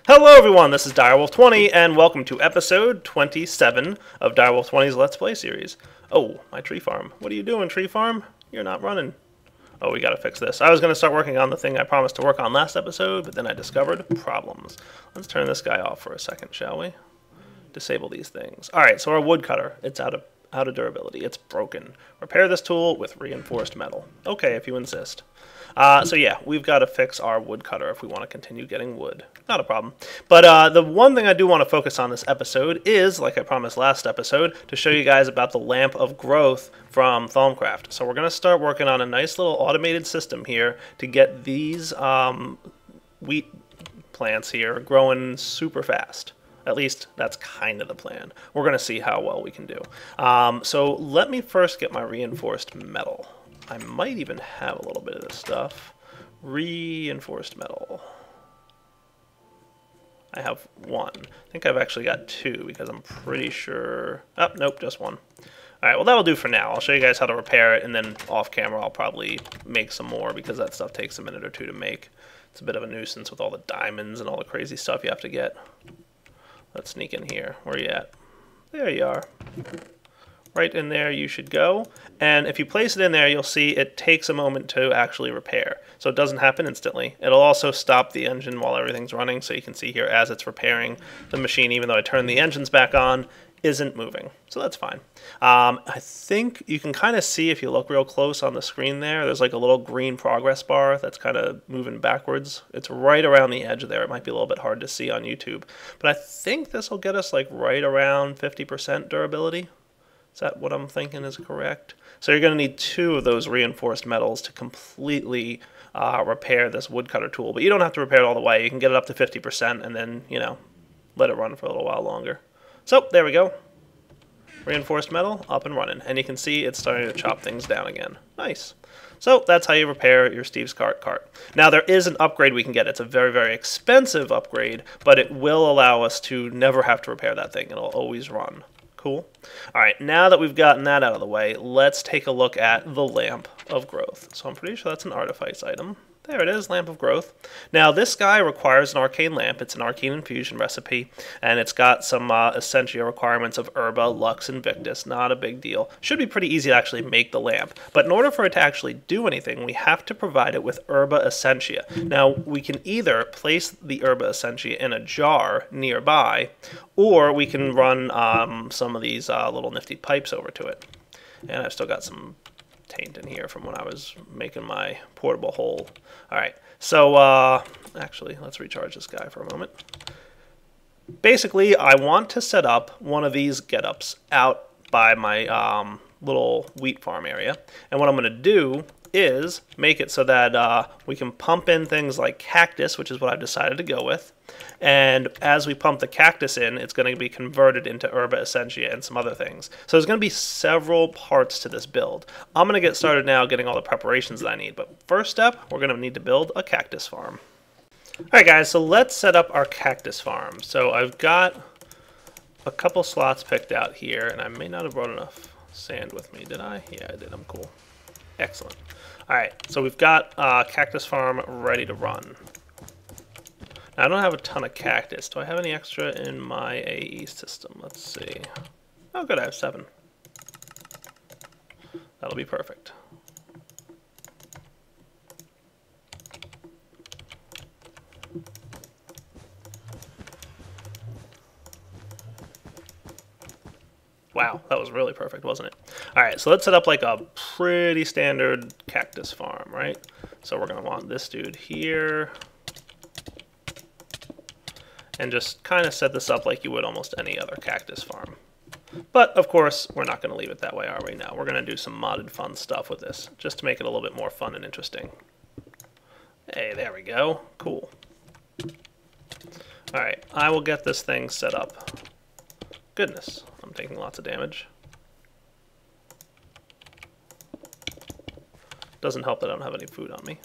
Hello everyone, this is Direwolf20, and welcome to episode 27 of Direwolf20's Let's Play series. Oh, my tree farm. What are you doing, tree farm? You're not running. Oh, we gotta fix this. I was gonna start working on the thing I promised to work on last episode, but then I discovered problems. Let's turn this guy off for a second, shall we? Disable these things. Alright, so our woodcutter, it's out of durability. It's broken. Repair this tool with reinforced metal. Okay, if you insist. So yeah, we've got to fix our woodcutter if we want to continue getting wood. Not a problem. But the one thing I do want to focus on this episode is, like I promised last episode, to show you guys about the lamp of growth from Thaumcraft. So we're going to start working on a nice little automated system here to get these wheat plants here growing super fast. At least that's kind of the plan. We're going to see how well we can do. So let me first get my reinforced metal. I might even have a little bit of this stuff. Reinforced metal. I have one. I think I've actually got two because I'm pretty sure... Oh, nope, just one. Alright, well that'll do for now. I'll show you guys how to repair it, and then off camera I'll probably make some more because that stuff takes a minute or two to make. It's a bit of a nuisance with all the diamonds and all the crazy stuff you have to get. Let's sneak in here. Where are you at? There you are. Right in there you should go, and if you place it in there you'll see it takes a moment to actually repair, so it doesn't happen instantly. It'll also stop the engine while everything's running, so you can see here as it's repairing, the machine, even though I turned the engines back on, isn't moving, so that's fine. I think you can kind of see if you look real close on the screen there's like a little green progress bar that's kind of moving backwards. It's right around the edge there. It might be a little bit hard to see on YouTube, but I think this will get us like right around 50% durability. Is that what I'm thinking is correct? So you're going to need two of those reinforced metals to completely repair this woodcutter tool. But you don't have to repair it all the way. You can get it up to 50% and then, you know, let it run for a little while longer. So there we go. Reinforced metal up and running. And you can see it's starting to chop things down again. Nice. So that's how you repair your Steve's cart. Now there is an upgrade we can get. It's a very, very expensive upgrade, but it will allow us to never have to repair that thing. It'll always run. Cool. Alright, now that we've gotten that out of the way, let's take a look at the Lamp of Growth. So I'm pretty sure that's an artifice item. There it is, Lamp of Growth. Now this guy requires an arcane lamp. It's an arcane infusion recipe, and it's got some essentia requirements of Herba, Lux, and Victus. Not a big deal. Should be pretty easy to actually make the lamp, but in order for it to actually do anything, we have to provide it with Herba Essentia. Now we can either place the Herba Essentia in a jar nearby, or we can run some of these little nifty pipes over to it. And I've still got some taint in here from when I was making my portable hole. Alright, so actually let's recharge this guy for a moment. Basically I want to set up one of these get-ups out by my little wheat farm area, and what I'm going to do is make it so that we can pump in things like cactus, which is what I've decided to go with, and as we pump the cactus in, it's going to be converted into Herba Essentia and some other things. So there's going to be several parts to this build. I'm going to get started now getting all the preparations that I need, but first step, we're going to need to build a cactus farm. Alright guys, so let's set up our cactus farm. So I've got a couple slots picked out here, and I may not have brought enough sand with me, did I? Yeah, I did. I'm cool. Excellent. Alright, so we've got cactus farm ready to run. Now, I don't have a ton of cactus. Do I have any extra in my AE system? Let's see. Oh good, I have 7. That'll be perfect. Wow, that was really perfect, wasn't it? Alright, so let's set up like a pretty standard cactus farm, right? So we're going to want this dude here. And just kind of set this up like you would almost any other cactus farm. But, of course, we're not going to leave it that way, are we? Now, we're going to do some modded fun stuff with this, just to make it a little bit more fun and interesting. Hey, there we go. Cool. Alright, I will get this thing set up. Goodness, I'm taking lots of damage. Doesn't help that I don't have any food on me.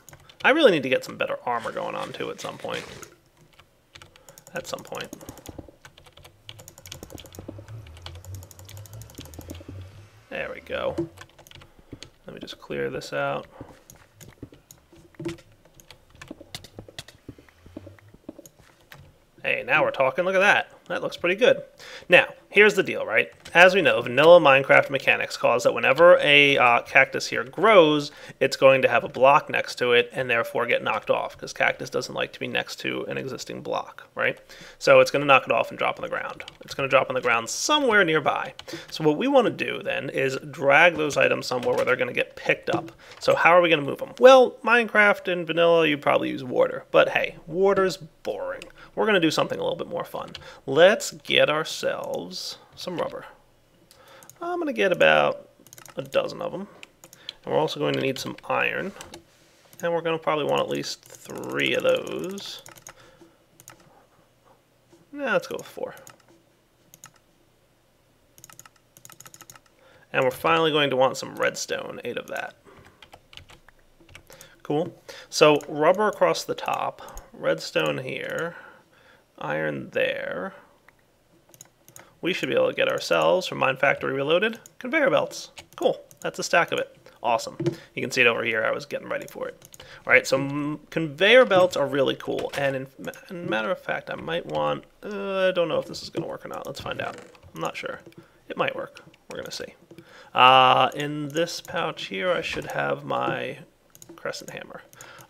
I really need to get some better armor going on, too, at some point. There we go. Let me just clear this out. Hey, now we're talking. Look at that. That looks pretty good. Now, here's the deal, right? As we know, vanilla Minecraft mechanics cause that whenever a cactus here grows, it's going to have a block next to it and therefore get knocked off, because cactus doesn't like to be next to an existing block, right? So it's going to knock it off and drop on the ground. It's going to drop on the ground somewhere nearby. So what we want to do then is drag those items somewhere where they're going to get picked up. So how are we going to move them? Well, Minecraft and vanilla, you probably use water. But hey, water's boring. We're going to do something a little bit more fun. Let's get ourselves some rubber. I'm going to get about a dozen of them. And we're also going to need some iron. And we're going to probably want at least 3 of those. Yeah, let's go with 4. And we're finally going to want some redstone, 8 of that. Cool. So rubber across the top, redstone here, iron there. We should be able to get ourselves, from Mine Factory Reloaded, conveyor belts. Cool. That's a stack of it. Awesome. You can see it over here. I was getting ready for it. All right, so conveyor belts are really cool. And in matter of fact, I might want... I don't know if this is going to work or not. Let's find out. I'm not sure. It might work. We're going to see. In this pouch here, I should have my crescent hammer.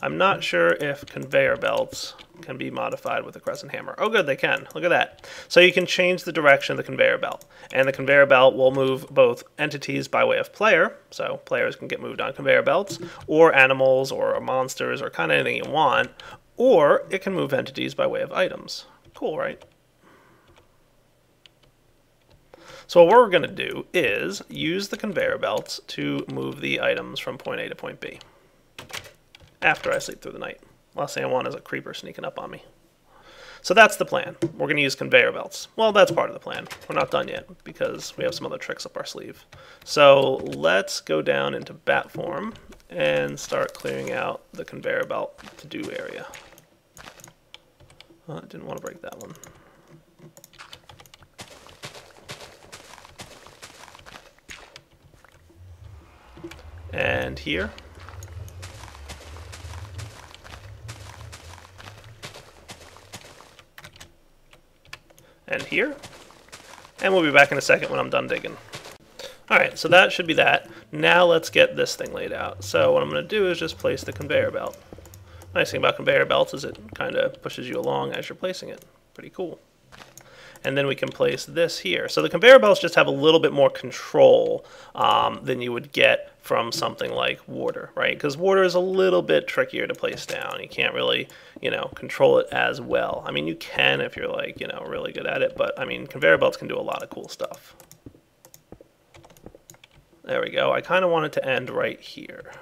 I'm not sure if conveyor belts can be modified with a crescent hammer. Oh good, they can. Look at that. So you can change the direction of the conveyor belt. And the conveyor belt will move both entities by way of player, so players can get moved on conveyor belts, or animals, or monsters, or kind of anything you want, or it can move entities by way of items. Cool, right? So what we're going to do is use the conveyor belts to move the items from point A to point B. After I sleep through the night. Last thing I want is a creeper sneaking up on me. So that's the plan. We're going to use conveyor belts. Well, that's part of the plan. We're not done yet because we have some other tricks up our sleeve. So let's go down into bat form and start clearing out the conveyor belt to do area. I didn't want to break that one. And here. And here. And we'll be back in a second when I'm done digging. Alright, so that should be that. Now let's get this thing laid out. So what I'm going to do is just place the conveyor belt. Nice thing about conveyor belts is it kind of pushes you along as you're placing it. Pretty cool. And then we can place this here. So the conveyor belts just have a little bit more control than you would get from something like water, right? Because water is a little bit trickier to place down. You can't really, control it as well. I mean, you can if you're like, really good at it, but I mean, conveyor belts can do a lot of cool stuff. There we go. I kind of want it to end right here.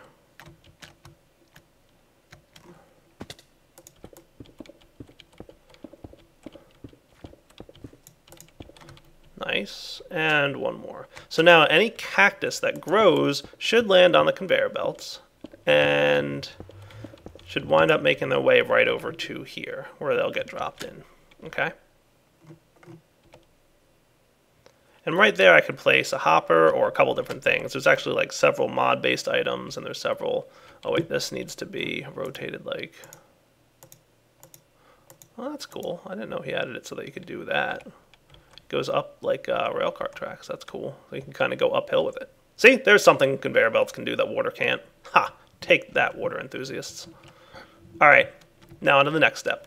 Nice, and one more. So now any cactus that grows should land on the conveyor belts and should wind up making their way right over to here where they'll get dropped in, okay? And right there I could place a hopper or a couple different things. There's actually like several mod-based items and there's several, oh wait, this needs to be rotated like, well that's cool. I didn't know he added it so that you could do that. Goes up like railcar tracks. That's cool. So you can kind of go uphill with it. See, there's something conveyor belts can do that water can't. Ha! Take that, water enthusiasts. All right, now on to the next step.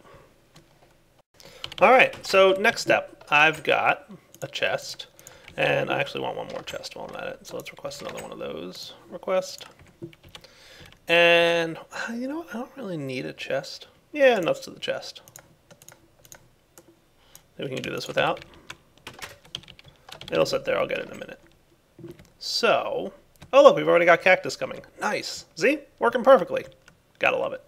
All right, so next step, I've got a chest, and I actually want one more chest while I'm at it. So let's request another one of those. Request. And you know what? I don't really need a chest. Yeah, enough to the chest. Maybe we can do this without. It'll sit there, I'll get it in a minute. So, oh look, we've already got cactus coming. Nice. See? Working perfectly. Gotta love it.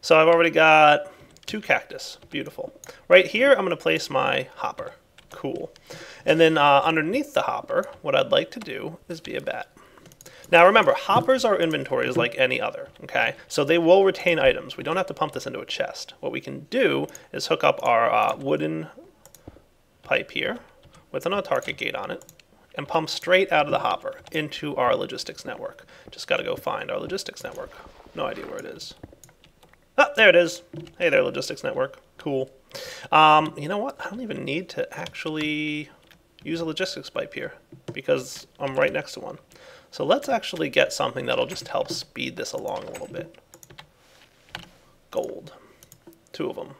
So I've already got 2 cactus. Beautiful. Right here, I'm going to place my hopper. Cool. And then underneath the hopper, what I'd like to do is be a bat. Now remember, hoppers are inventories like any other, okay? So they will retain items. We don't have to pump this into a chest. What we can do is hook up our wooden pipe here with an autarkic gate on it, and pump straight out of the hopper into our logistics network. Just got to go find our logistics network. No idea where it is. Oh, there it is. Hey there, logistics network. Cool. You know what? I don't even need to actually use a logistics pipe here because I'm right next to one. So let's actually get something that'll just help speed this along a little bit. Gold. 2 of them.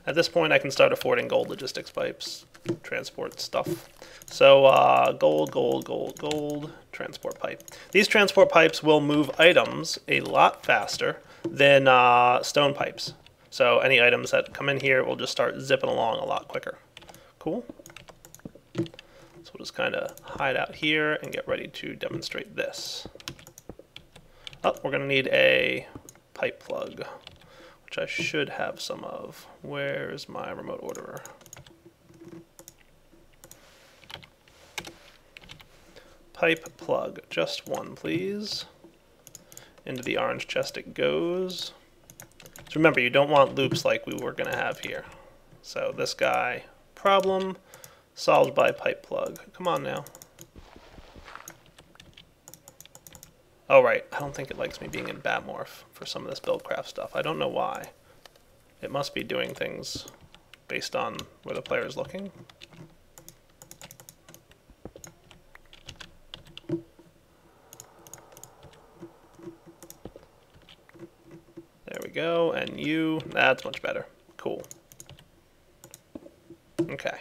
At this point, I can start affording gold logistics pipes, transport stuff. So gold, gold, gold, gold, transport pipe. These transport pipes will move items a lot faster than stone pipes. So any items that come in here will just start zipping along a lot quicker. Cool. So we'll just kind of hide out here and get ready to demonstrate this. Oh, we're going to need a pipe plug, which I should have some of. Where's my remote orderer? Pipe plug, just one, please. Into the orange chest it goes. So remember, you don't want loops like we were going to have here. So this guy, problem solved by pipe plug. Come on now. Oh, right. I don't think it likes me being in Batmorph for some of this Buildcraft stuff. I don't know why. It must be doing things based on where the player is looking. There we go. And you, that's much better. Cool. Okay.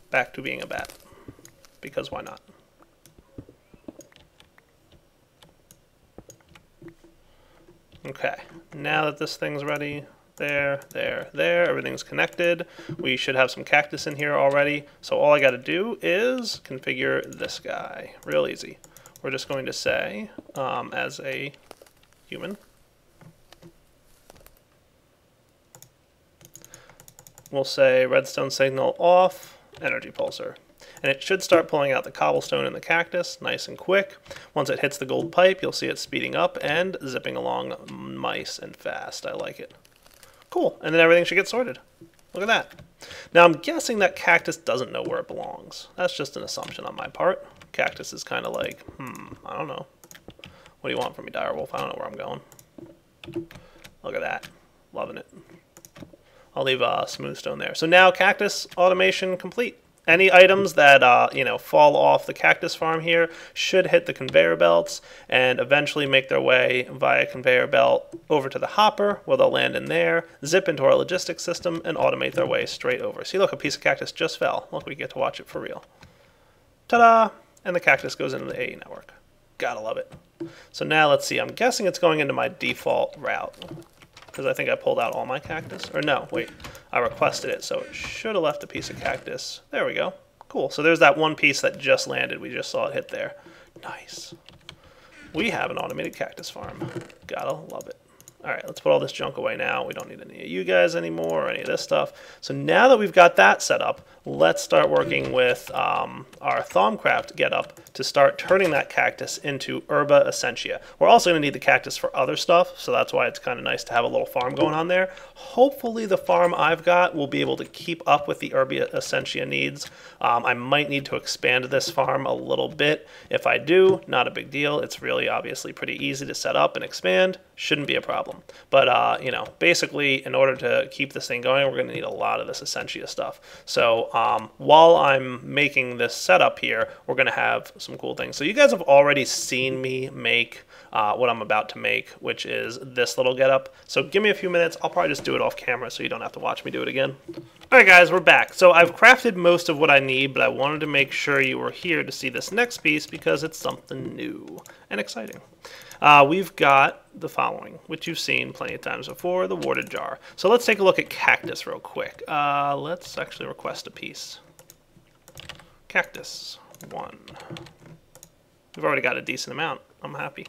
Back to being a bat. Because why not? Okay, now that this thing's ready, there, everything's connected. We should have some cactus in here already. So all I got to do is configure this guy. Real easy. We're just going to say, as a human, we'll say redstone signal off, energy pulsar. And it should start pulling out the cobblestone and the cactus nice and quick. Once it hits the gold pipe, you'll see it speeding up and zipping along nice and fast. I like it. Cool. And then everything should get sorted. Look at that. Now I'm guessing that cactus doesn't know where it belongs. That's just an assumption on my part. Cactus is kind of like, I don't know. What do you want from me, Direwolf? I don't know where I'm going. Look at that. Loving it. I'll leave smooth stone there. So now cactus automation complete. Any items that fall off the cactus farm here should hit the conveyor belts and eventually make their way via conveyor belt over to the hopper, where they'll land in there, zip into our logistics system, and automate their way straight over. See, look, a piece of cactus just fell. Look, we get to watch it for real. Ta-da! And the cactus goes into the AE network. Gotta love it. So now let's see. I'm guessing it's going into my default route, because I think I pulled out all my cactus. Or no, wait, I requested it, so it should have left a piece of cactus. There we go. Cool. So there's that one piece that just landed. We just saw it hit there. Nice. We have an automated cactus farm. Gotta love it. All right, let's put all this junk away now. We don't need any of you guys anymore or any of this stuff. So now that we've got that set up, let's start working with our Thaumcraft getup to start turning that cactus into Herba Essentia. We're also going to need the cactus for other stuff, so that's why it's kind of nice to have a little farm going on there. Hopefully the farm I've got will be able to keep up with the Herba Essentia needs. I might need to expand this farm a little bit. If I do, not a big deal. It's really obviously pretty easy to set up and expand. Shouldn't be a problem. But, basically, in order to keep this thing going, we're going to need a lot of this Essentia stuff. So while I'm making this setup here, we're going to have some cool things. So you guys have already seen me make what I'm about to make, which is this little getup. So give me a few minutes. I'll probably just do it off camera so you don't have to watch me do it again. Alright guys, we're back. So I've crafted most of what I need, but I wanted to make sure you were here to see this next piece because it's something new and exciting. We've got the following, which you've seen plenty of times before, the water jar. So let's take a look at cactus real quick. Let's actually request a piece. Cactus, 1. We've already got a decent amount. I'm happy.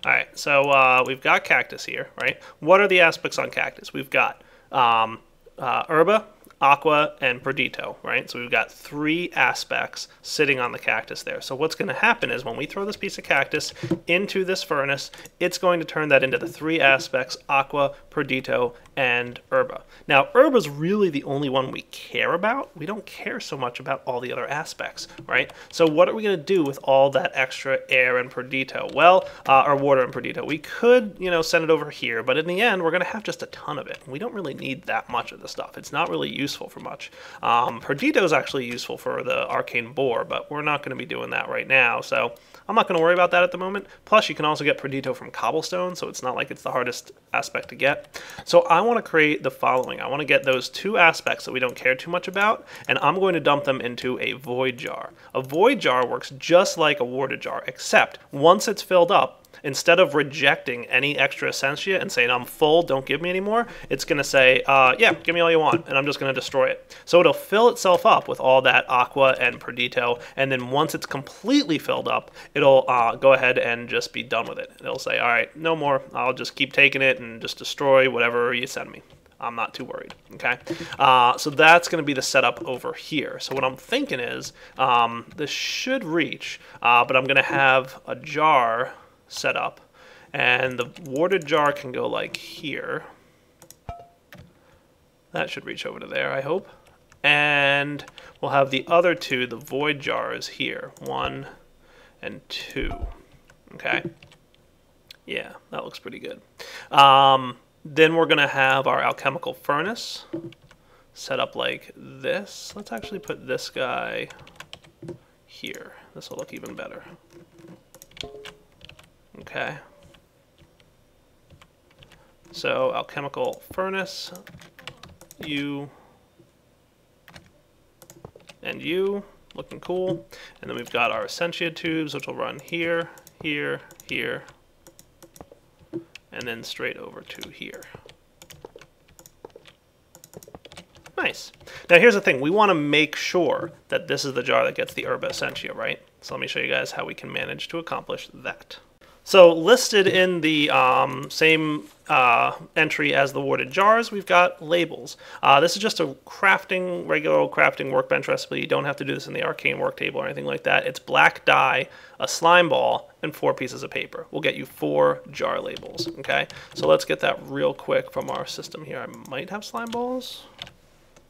All right, so we've got cactus here, right? What are the aspects on cactus? We've got herba, aqua, and perdito, right? So we've got 3 aspects sitting on the cactus there. So what's going to happen is when we throw this piece of cactus into this furnace, it's going to turn that into the 3 aspects, aqua, Perdito, and Herba. Now, Herba is really the only one we care about. We don't care so much about all the other aspects, right? So what are we going to do with all that extra air and Perdito? Well, or water and Perdito. We could, send it over here, but in the end, we're going to have just a ton of it. We don't really need that much of the stuff. It's not really useful for much. Perdito is actually useful for the arcane bore, but we're not going to be doing that right now, so I'm not going to worry about that at the moment. Plus, you can also get Perdito from cobblestone, so it's not like it's the hardest aspect to get. So I want to create the following. I want to get those two aspects that we don't care too much about, and I'm going to dump them into a void jar. A void jar works just like a water jar, except once it's filled up, instead of rejecting any extra essentia and saying, I'm full, don't give me anymore, it's going to say, yeah, give me all you want, and I'm just going to destroy it. So it'll fill itself up with all that aqua and Perdito, and then once it's completely filled up, it'll go ahead and just be done with it. It'll say, all right, no more. I'll just keep taking it and just destroy whatever you send me. I'm not too worried, okay? So that's going to be the setup over here. So what I'm thinking is, this should reach, but I'm going to have a jar set up, and the water jar can go like here. That should reach over to there, I hope. And we'll have the other two, the void jars, here. 1 and 2. Okay. Yeah, that looks pretty good. Then we're going to have our alchemical furnace set up like this. Let's actually put this guy here. This will look even better. Okay. So alchemical furnace, you and you, looking cool. And then we've got our essentia tubes, which will run here, here, here, and then straight over to here. Nice. Now here's the thing, we want to make sure that this is the jar that gets the herba essentia, right? So let me show you guys how we can manage to accomplish that. So listed in the same entry as the warded jars, we've got labels. This is just a regular old crafting workbench recipe. You don't have to do this in the arcane work table or anything like that. It's black dye, a slime ball, and 4 pieces of paper. We'll get you 4 jar labels, okay? So let's get that real quick from our system here. I might have slime balls.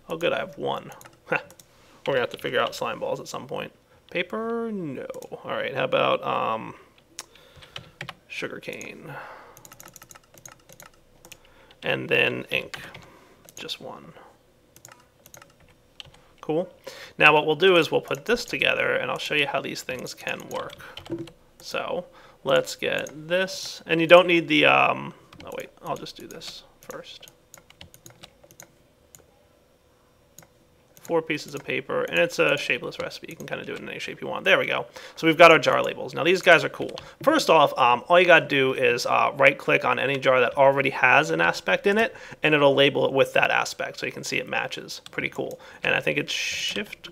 Oh good, I have 1. We're gonna have to figure out slime balls at some point. Paper, no. All right, how about sugarcane, and then ink, just 1. Cool. Now what we'll do is we'll put this together, and I'll show you how these things can work. So let's get this, and you don't need the, oh wait, I'll just do this first. 4 pieces of paper, and it's a shapeless recipe. You can kind of do it in any shape you want. There we go. So we've got our jar labels. Now these guys are cool. First off, all you got to do is right-click on any jar that already has an aspect in it, and it'll label it with that aspect, so you can see it matches. Pretty cool. And I think it's shift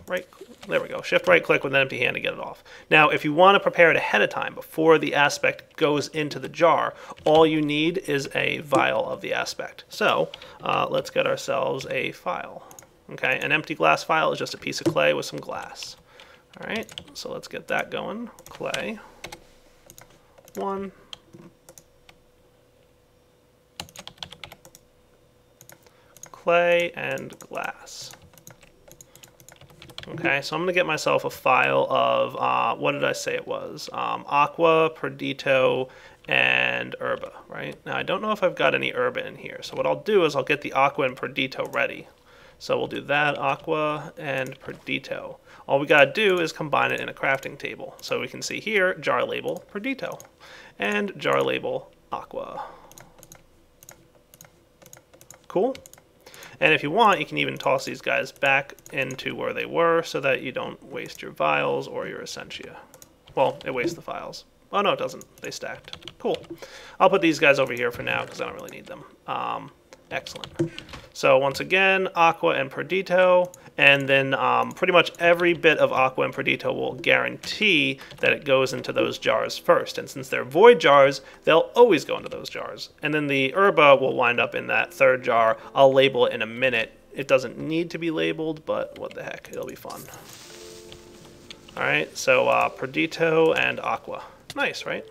right. There we go. Shift right-click with an empty hand to get it off. Now, if you want to prepare it ahead of time before the aspect goes into the jar, all you need is a vial of the aspect. So let's get ourselves a file. Okay, an empty glass vial is just a piece of clay with some glass. All right, so let's get that going. Clay, 1. Clay and glass. Okay, so I'm going to get myself a file of, what did I say it was? Aqua, Perdito, and herba, right? Now I don't know if I've got any herba in here, so what I'll do is I'll get the aqua and Perdito ready. So we'll do that, aqua and Perdito. All we gotta do is combine it in a crafting table. So we can see here, jar label Perdito, and jar label aqua. Cool. And if you want, you can even toss these guys back into where they were so that you don't waste your vials or your essentia. Well, it wastes the vials. Oh no, it doesn't. They stacked. Cool. I'll put these guys over here for now because I don't really need them. Excellent. So once again, aqua and Perdito, and then pretty much every bit of aqua and Perdito will guarantee that it goes into those jars first. And since they're void jars, they'll always go into those jars. And then the herba will wind up in that 3rd jar. I'll label it in a minute. It doesn't need to be labeled, but what the heck, it'll be fun. All right, so Perdito and aqua. Nice, right?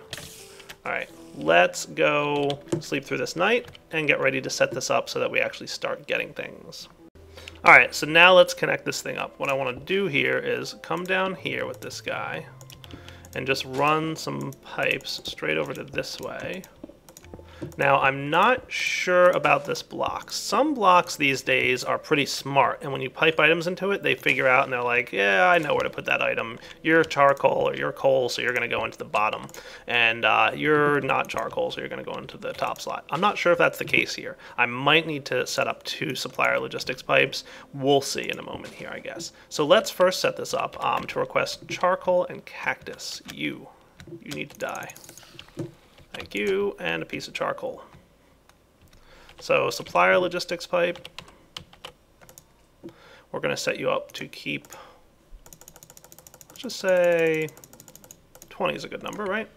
All right, let's go sleep through this night and get ready to set this up so that we actually start getting things. All right, so now let's connect this thing up. What I want to do here is come down here with this guy and just run some pipes straight over to this way. Now, I'm not sure about this block. Some blocks these days are pretty smart, and when you pipe items into it, they figure out and they're like, yeah, I know where to put that item. You're charcoal or you're coal, so you're going to go into the bottom. And you're not charcoal, so you're going to go into the top slot. I'm not sure if that's the case here. I might need to set up 2 supplier logistics pipes. We'll see in a moment here, I guess. So let's first set this up to request charcoal and cactus. You need to die. Thank you, and a piece of charcoal. So supplier logistics pipe, we're going to set you up to keep, let's just say 20 is a good number, right?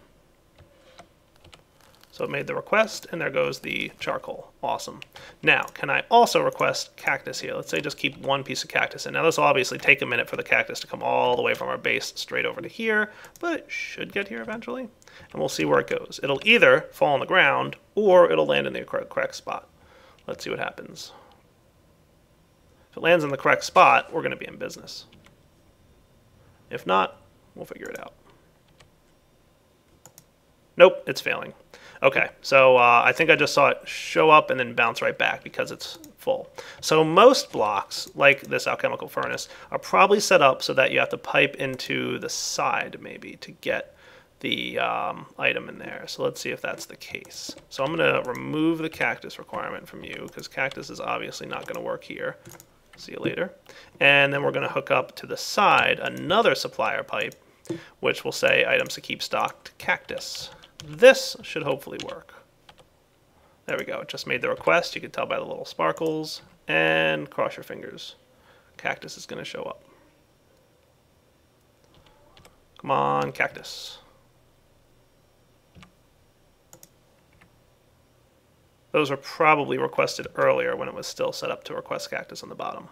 So it made the request, and there goes the charcoal. Awesome. Now, can I also request cactus here? Let's say just keep 1 piece of cactus in. Now, this will obviously take a minute for the cactus to come all the way from our base straight over to here, but it should get here eventually, and we'll see where it goes. It'll either fall on the ground, or it'll land in the correct spot. Let's see what happens. If it lands in the correct spot, we're going to be in business. If not, we'll figure it out. Nope, it's failing. Okay, so I think I just saw it show up and then bounce right back because it's full. So most blocks, like this alchemical furnace, are probably set up so that you have to pipe into the side maybe to get the item in there. So let's see if that's the case. So I'm going to remove the cactus requirement from you because cactus is obviously not going to work here. See you later. And then we're going to hook up to the side another supplier pipe, which will say items to keep stocked cactus. This should hopefully work. There we go. It just made the request. You can tell by the little sparkles. And cross your fingers. Cactus is going to show up. Come on, cactus. Those were probably requested earlier when it was still set up to request cactus on the bottom.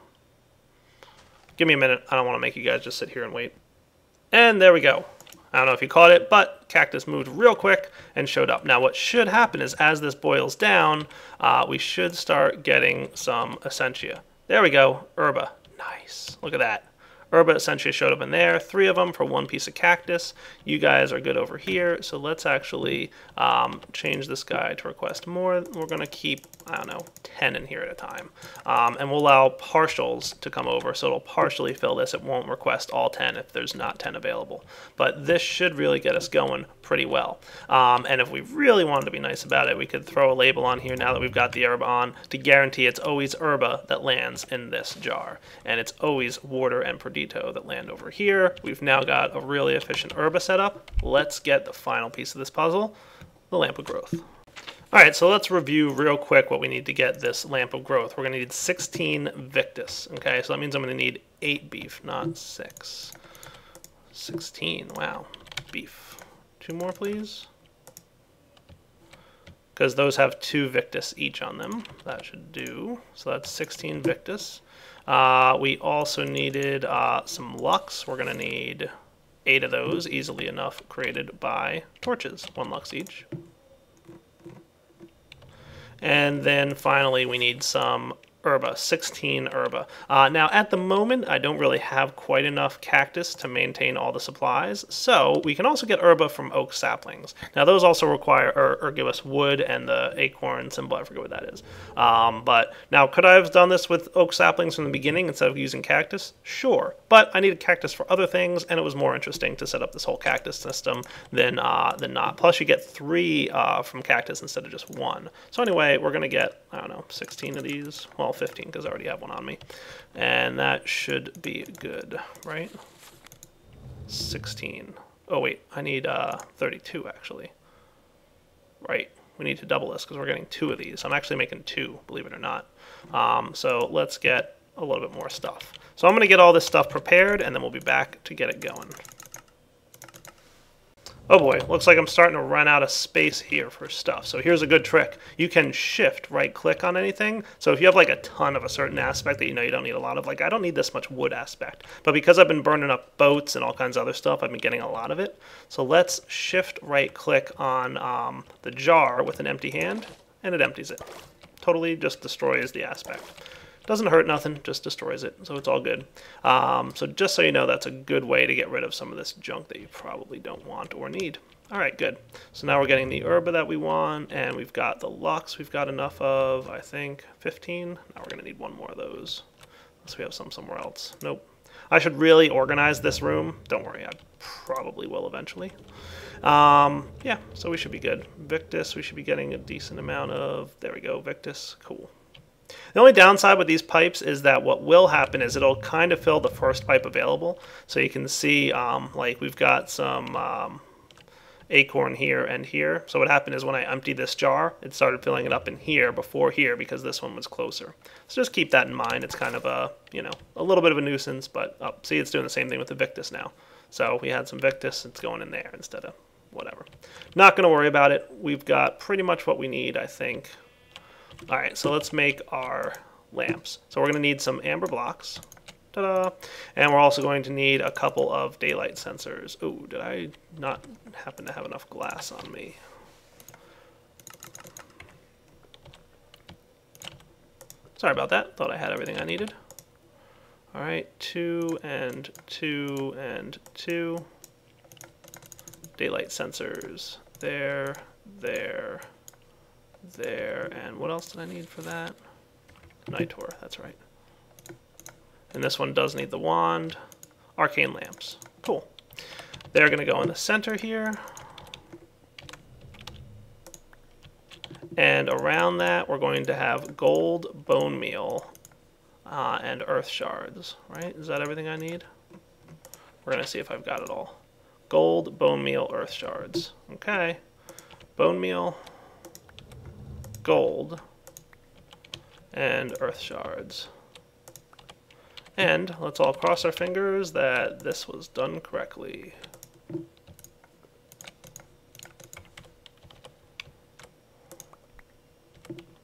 Give me a minute. I don't want to make you guys just sit here and wait. And there we go. I don't know if you caught it, but cactus moved real quick and showed up. Now what should happen is as this boils down, we should start getting some essentia. There we go, herba. Nice. Look at that. Herba Essentia showed up in there, 3 of them for 1 piece of cactus. You guys are good over here, so let's actually change this guy to request more. We're going to keep, I don't know, 10 in here at a time. And we'll allow partials to come over, so it'll partially fill this. It won't request all 10 if there's not 10 available. But this should really get us going pretty well. And if we really wanted to be nice about it, we could throw a label on here now that we've got the herba on to guarantee it's always herba that lands in this jar. And it's always water and Perdito that land over here. We've now got a really efficient herba setup. Let's get the final piece of this puzzle, the lamp of growth. All right, so let's review real quick what we need to get this lamp of growth. We're going to need 16 Victus. Okay, so that means I'm going to need 8 beef, not 6. 16, wow, beef. 2 more, please. Because those have 2 Victus each on them. That should do. So that's 16 Victus. We also needed some lux. We're going to need 8 of those, easily enough, created by torches. 1 lux each. And then finally we need some herba, 16 herba. Now at the moment I don't really have quite enough cactus to maintain all the supplies, so we can also get herba from oak saplings. Now those also require or give us wood and the acorn symbol, I forget what that is. But now could I have done this with oak saplings from the beginning instead of using cactus? Sure, but I needed cactus for other things and it was more interesting to set up this whole cactus system than not. Plus you get 3 from cactus instead of just 1. So anyway, we're gonna get, I don't know, 16 of these. Well, 15 because I already have one on me, and that should be good, right? 16. Oh wait, I need 32 actually. Right, we need to double this because we're getting 2 of these. I'm actually making 2, believe it or not. So let's get a little bit more stuff. So I'm going to get all this stuff prepared and then we'll be back to get it going. Oh boy, looks like I'm starting to run out of space here for stuff. So here's a good trick. You can shift right click on anything. So if you have like a ton of a certain aspect that you know you don't need a lot of, like I don't need this much wood aspect. But because I've been burning up boats and all kinds of other stuff, I've been getting a lot of it. So let's shift right click on the jar with an empty hand and it empties it. Totally just destroys the aspect. Doesn't hurt nothing, just destroys it, so it's all good. So just so you know, that's a good way to get rid of some of this junk that you probably don't want or need. All right, good. So now we're getting the herba that we want, and we've got the lux we've got enough of, I think, 15. Now we're going to need one more of those, unless we have some somewhere else. Nope. I should really organize this room. Don't worry, I probably will eventually. Yeah, so we should be good. Victus, we should be getting a decent amount of, there we go, Victus, cool. The only downside with these pipes is that what will happen is it'll kind of fill the first pipe available. So you can see like we've got some acorn here and here. So what happened is when I emptied this jar, it started filling it up in here before here because this one was closer. So just keep that in mind. It's kind of a, you know, a little bit of a nuisance, but see, it's doing the same thing with the Victus now. So we had some Victus, it's going in there instead of whatever. Not going to worry about it. We've got pretty much what we need, I think. All right, so let's make our lamps. So we're going to need some amber blocks. Ta-da! And we're also going to need a couple of daylight sensors. Oh, did I not happen to have enough glass on me? Sorry about that. Thought I had everything I needed. All right, 2 and 2 and 2. Daylight sensors. There, there. There, and what else did I need for that? Nitor, that's right. And this one does need the wand. Arcane lamps. Cool. They're going to go in the center here. And around that, we're going to have gold bone meal and earth shards, right? Is that everything I need? We're going to see if I've got it all. Gold, bone meal, earth shards. Okay. Bone meal, gold, and earth shards. And let's all cross our fingers that this was done correctly.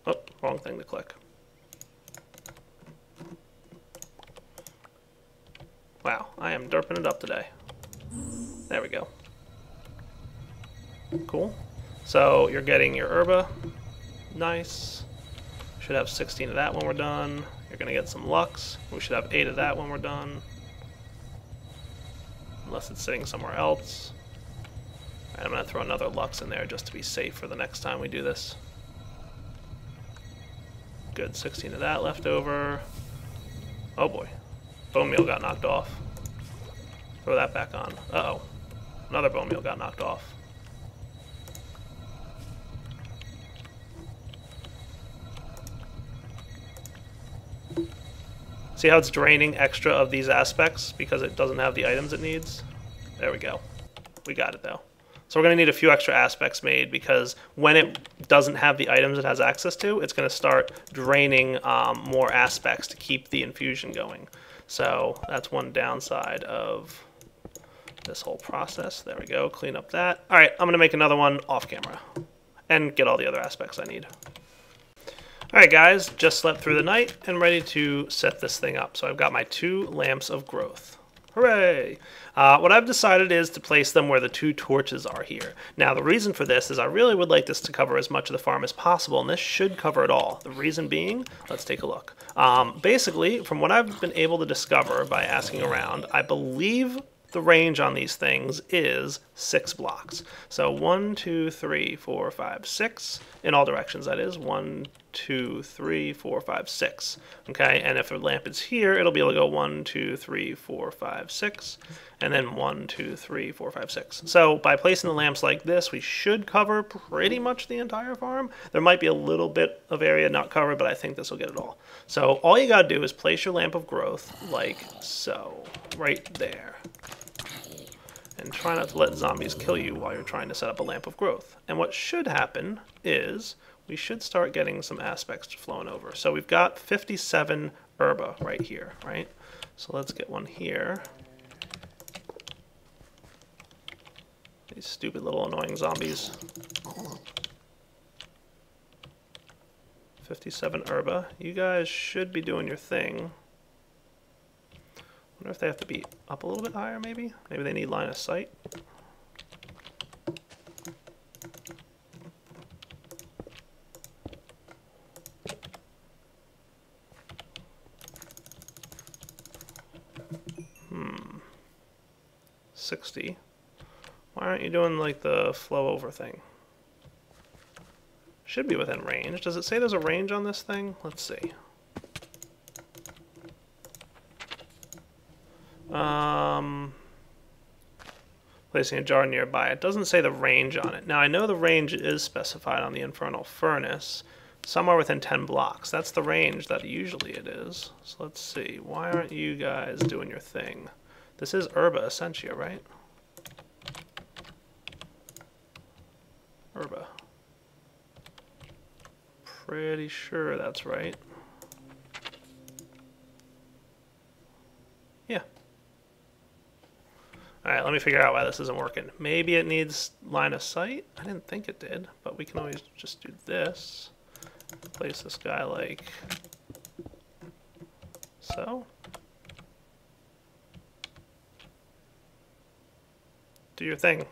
Oh, wrong thing to click. Wow, I am derping it up today. There we go. Cool. So you're getting your herba. Nice. Should have 16 of that when we're done. You're going to get some lux. We should have 8 of that when we're done. Unless it's sitting somewhere else. Right, I'm going to throw another lux in there just to be safe for the next time we do this. Good, 16 of that left over. Oh boy. Bone meal got knocked off. Throw that back on. Uh-oh. Another bone meal got knocked off. See how it's draining extra of these aspects because it doesn't have the items it needs? There we go. We got it though. So we're going to need a few extra aspects made because when it doesn't have the items it has access to, it's going to start draining more aspects to keep the infusion going. So that's one downside of this whole process. There we go. Clean up that. All right, I'm going to make another one off camera and get all the other aspects I need. Alright guys, just slept through the night and ready to set this thing up. So I've got my 2 lamps of growth. Hooray! What I've decided is to place them where the 2 torches are here. Now the reason for this is I really would like this to cover as much of the farm as possible, and this should cover it all. The reason being, let's take a look. Basically, from what I've been able to discover by asking around, I believe the range on these things is 6 blocks. So 1, 2, 3, 4, 5, 6, in all directions that is. 1, 2, 3, 4, 5, 6. Okay, and if a lamp is here, it'll be able to go 1, 2, 3, 4, 5, 6, and then 1, 2, 3, 4, 5, 6. So by placing the lamps like this, we should cover pretty much the entire farm. There might be a little bit of area not covered, but I think this will get it all. So all you gotta do is place your lamp of growth like so, right there. And try not to let zombies kill you while you're trying to set up a lamp of growth. And what should happen is we should start getting some aspects flowing over. So we've got 57 herba right here, right? So let's get one here. These stupid little annoying zombies. 57 herba. You guys should be doing your thing. Wonder if they have to be up a little bit higher, maybe? Maybe they need line of sight. Hmm. 60. Why aren't you doing like the flow over thing? Should be within range. Does it say there's a range on this thing? Let's see. Placing a jar nearby. It doesn't say the range on it. Now I know the range is specified on the infernal furnace. Somewhere within 10 blocks. That's the range that usually it is. So let's see. Why aren't you guys doing your thing? This is Herba Essentia, right? Herba. Pretty sure that's right. Yeah. Alright, let me figure out why this isn't working. Maybe it needs line of sight? I didn't think it did, but we can always just do this. Place this guy like so. Do your thing.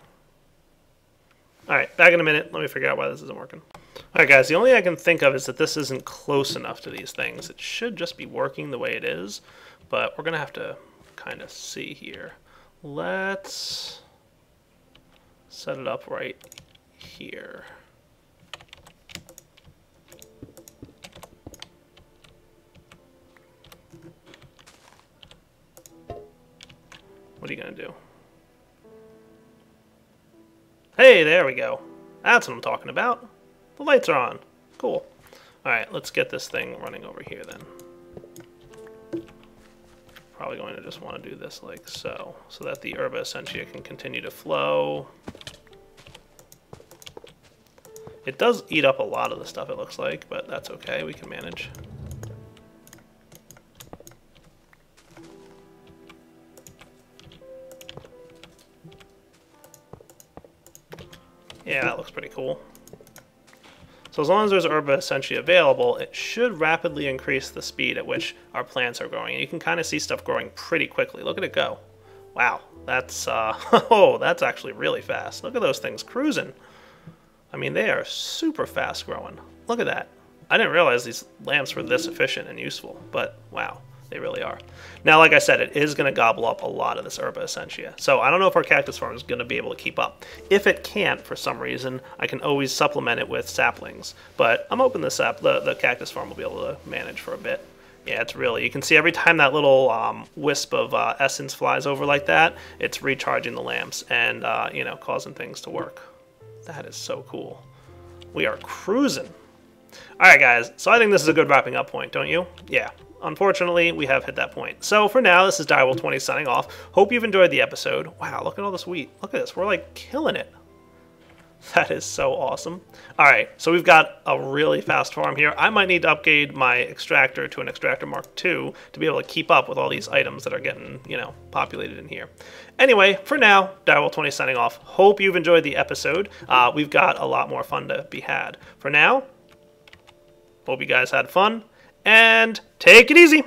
Alright, back in a minute. Let me figure out why this isn't working. Alright guys, the only thing I can think of is that this isn't close enough to these things. It should just be working the way it is, but we're going to have to kind of see here. Let's set it up right here. What are you going to do? Hey, there we go. That's what I'm talking about. The lights are on. Cool. Alright, let's get this thing running over here then. Probably going to just want to do this like so, so that the Herba Essentia can continue to flow. It does eat up a lot of the stuff, it looks like, but that's okay, we can manage. Yeah, that looks pretty cool. So as long as there's Herba Essentia available, it should rapidly increase the speed at which our plants are growing. And you can kind of see stuff growing pretty quickly. Look at it go. Wow, that's oh, that's actually really fast. Look at those things cruising. I mean, they are super fast growing. Look at that. I didn't realize these lamps were this efficient and useful, but wow, they really are. Now, like I said, it is going to gobble up a lot of this Herba Essentia. So I don't know if our cactus farm is going to be able to keep up. If it can't, for some reason, I can always supplement it with saplings. But I'm hoping the cactus farm will be able to manage for a bit. Yeah, it's really, you can see every time that little wisp of essence flies over like that, it's recharging the lamps and, you know, causing things to work. That is so cool. We are cruising. All right, guys, so I think this is a good wrapping up point, don't you? Yeah. Unfortunately, we have hit that point. So for now, this is Direwolf20 signing off. Hope you've enjoyed the episode. Wow, look at all this wheat. Look at this. We're like killing it. That is so awesome. All right, so we've got a really fast farm here. I might need to upgrade my extractor to an extractor Mark II to be able to keep up with all these items that are getting, you know, populated in here. Anyway, for now, Direwolf20 signing off. Hope you've enjoyed the episode. We've got a lot more fun to be had. For now, hope you guys had fun. And take it easy.